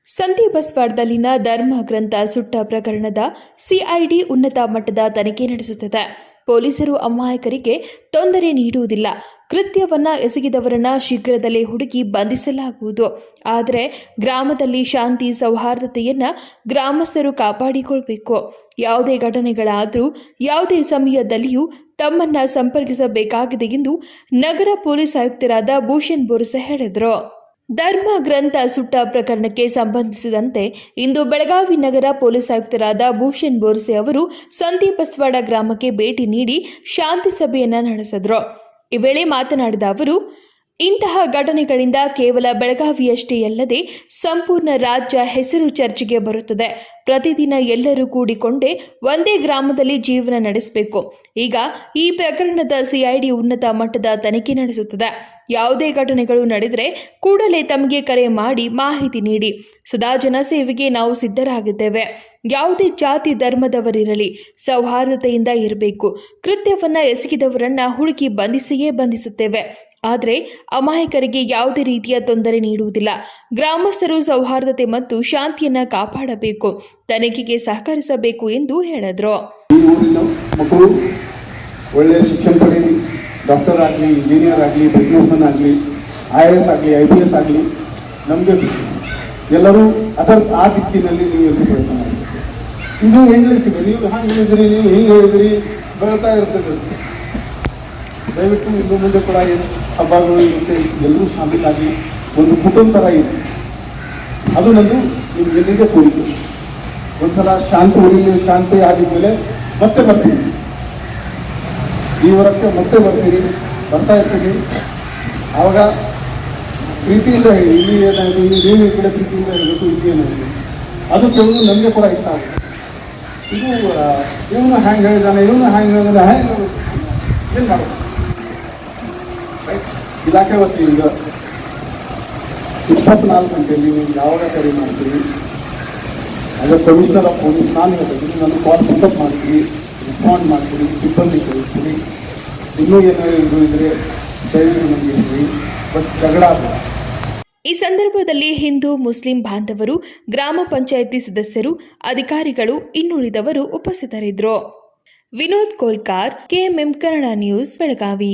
ಸಂತಿ ಬಸ್ವಾಡದಲ್ಲಿನ ಧರ್ಮ ಗ್ರಂಥ ಸುಟ್ಟ ಪ್ರಕರಣದ ಸಿಐಡಿ ಉನ್ನತ ಮಟ್ಟದ ತನಿಖೆ ನಡೆಸುತ್ತಿದೆ. ಪೊಲೀಸರು ಅಮಾಯಕರಿಗೆ ತೊಂದರೆ ನೀಡುವುದಿಲ್ಲ. ಕೃತ್ಯವನ್ನ ಎಸಗಿದವರನ್ನ ಶೀಘ್ರದಲ್ಲೇ ಹುಡುಕಿ ಬಂಧಿಸಲಾಗುವುದು. ಆದರೆ ಗ್ರಾಮದಲ್ಲಿ ಶಾಂತಿ ಸೌಹಾರ್ದತೆಯನ್ನ ಗ್ರಾಮಸ್ಥರು ಕಾಪಾಡಿಕೊಳ್ಳಬೇಕು. ಯಾವುದೇ ಘಟನೆಗಳಾದರೂ ಯಾವುದೇ ಸಮಯದಲ್ಲಿಯೂ ತಮ್ಮನ್ನ ಸಂಪರ್ಕಿಸಬೇಕಾಗಿದೆ ಎಂದು ನಗರ ಪೊಲೀಸ್ ಆಯುಕ್ತರಾದ ಭೂಷಣ್ ಬೋರಸೆ ಹೇಳಿದರು. ಧರ್ಮ ಗ್ರಂಥ ಸುಟ್ಟ ಪ್ರಕರಣಕ್ಕೆ ಸಂಬಂಧಿಸಿದಂತೆ ಇಂದು ಬೆಳಗಾವಿ ನಗರ ಪೊಲೀಸ್ ಆಯುಕ್ತರಾದ ಭೂಷಣ್ ಬೋರಸೆ ಅವರು ಸಂತಿ ಬಸ್ವಾಡ ಗ್ರಾಮಕ್ಕೆ ಭೇಟಿ ನೀಡಿ ಶಾಂತಿ ಸಭೆಯನ್ನ ನಡೆಸಿದರು. ಈ ವೇಳೆ ಮಾತನಾಡಿದ ಅವರು, ಇಂತಹ ಘಟನೆಗಳಿಂದ ಕೇವಲ ಬೆಳಗಾವಿಯಷ್ಟೇ ಅಲ್ಲದೆ ಸಂಪೂರ್ಣ ರಾಜ್ಯ ಹೆಸರು ಚರ್ಚೆಗೆ ಬರುತ್ತದೆ. ಪ್ರತಿದಿನ ಎಲ್ಲರೂ ಕೂಡಿಕೊಂಡೇ ಒಂದೇ ಗ್ರಾಮದಲ್ಲಿ ಜೀವನ ನಡೆಸಬೇಕು. ಈಗ ಈ ಪ್ರಕರಣದ ಸಿಐಡಿ ಉನ್ನತ ಮಟ್ಟದ ತನಿಖೆ ನಡೆಸುತ್ತದೆ. ಯಾವುದೇ ಘಟನೆಗಳು ನಡೆದರೆ ಕೂಡಲೇ ತಮಗೆ ಕರೆ ಮಾಡಿ ಮಾಹಿತಿ ನೀಡಿ. ಸದಾ ಜನಸೇವೆಗೆ ನಾವು ಸಿದ್ಧರಾಗಿದ್ದೇವೆ. ಯಾವುದೇ ಜಾತಿ ಧರ್ಮದವರಿರಲಿ ಸೌಹಾರ್ದತೆಯಿಂದ ಇರಬೇಕು. ಕೃತ್ಯವನ್ನ ಎಸಗಿದವರನ್ನ ಹುಡುಕಿ ಬಂಧಿಸಿಯೇ ಬಂಧಿಸುತ್ತೇವೆ. ಆದರೆ ಅಮಾಯಕರಿಗೆ ಯಾವುದೇ ರೀತಿಯ ತೊಂದರೆ ನೀಡುವುದಿಲ್ಲ. ಗ್ರಾಮಸ್ಥರು ಸೌಹಾರ್ದತೆ ಮತ್ತು ಶಾಂತಿಯನ್ನ ಕಾಪಾಡಬೇಕು, ತನಿಖೆಗೆ ಸಹಕರಿಸಬೇಕು ಎಂದು ಹೇಳಿದರು. ಮಕ್ಕಳು ಒಳ್ಳೆಯ ಶಿಕ್ಷಣ ಪಡೆಯಲಿ, ಡಾಕ್ಟರ್ ಆಗಲಿ, ಇಂಜಿನಿಯರ್ ಆಗಲಿ, ಬಿಸ್ನೆಸ್ ಮನ್ ಆಗಲಿ, IAS ಆಗಲಿ, IPS ಆಗಲಿ, ನಮಗೆ ಎಲ್ಲರೂ ಆ ದಿಕ್ಕಿನಲ್ಲಿ ನೀವು ಎಲ್ಲ ಪ್ರಯತ್ನ ಮಾಡಬೇಕು. ಇದು ಹೆಂಗಲಿಸಿದೆ, ನೀವು ಹಾಗೆ ಹೇಳಿದ್ರಿ, ನೀವು ಹಿಂಗೆ ಹೇಳಿದ್ರಿ, ಬೆಳ್ತಾ ಇರ್ತದೆ. ದಯವಿಟ್ಟು ಇನ್ನು ಮುಂದೆ ಕೂಡ ಏನು ಹಬ್ಬಗಳು ಇರುತ್ತೆ, ಎಲ್ಲರೂ ಶಾಮೀಲಾಗಿ ಒಂದು ಕುಟುಂಬ ಥರ ಇದೆ. ಅದು ನಂದು ನಿಮಗೆಲ್ಲಿಗೆ ಕೋರಿಕೆ. ಒಂದ್ಸಲ ಶಾಂತಿ ಆಗಿದ್ಮೇಲೆ ಮತ್ತೆ ಬರ್ತೀನಿ, ಈ ವಾರಕ್ಕೆ ಮತ್ತೆ ಬರ್ತಾ ಇರ್ತೀನಿ. ಆವಾಗ ಪ್ರೀತಿಯಿಂದ ಹೇಳಿ, ಇಲ್ಲಿ ಏನಾಗಿದೆ, ನೀವು ಈ ಕಡೆ ಪ್ರೀತಿಯಿಂದ ಹೇಳಬೇಕು, ಇಲ್ಲಿ ಏನಾಗಿದೆ ಅದು ಕೇಳೋದು ನನಗೆ ಕೂಡ ಇಷ್ಟ ಆಗುತ್ತೆ. ಇದು ಇವನು ಹ್ಯಾಂಗೆ ಹೇಳಿದಾನೆ, ಇವನು ಹ್ಯಾಂಗೆ ಹೇಳಿದಾನೆ, ಏನು ಮಾಡೋದು. ಇಲಾಖೆ ವತಿಯಿಂದ 24 ಗಂಟೆಯಲ್ಲಿ ನೀವು ಯಾವಾಗ ಕರೆ ಮಾಡ್ತೀವಿ, as A commissioner of police ನಾನು ಹೇಳ್ತೀನಿ, ನಾನು ಕಾಲ್ ಪಿಕಪ್ ಮಾಡ್ತೀವಿ, ರೆಸ್ಪಾಂಡ್ ಮಾಡ್ತೀವಿ, ಸಿಬ್ಬಂದಿ ಕಳಿಸ್ತೀವಿ. ಇನ್ನೂ ಏನಾದರೂ ಇದ್ರೆ ದಯವಿಟ್ಟು ನಮಗೆ ಹೇಳಿ, ಬಟ್ ಜಗಳ ಆಗಲ್ಲ. ಈ ಸಂದರ್ಭದಲ್ಲಿ ಹಿಂದೂ ಮುಸ್ಲಿಂ ಬಾಂಧವರು, ಗ್ರಾಮ ಪಂಚಾಯಿತಿ ಸದಸ್ಯರು, ಅಧಿಕಾರಿಗಳು, ಇನ್ನುಳಿದವರು ಉಪಸ್ಥಿತರಿದ್ದರು. Vinod Kolkar, KMM Kannada news, Belagavi.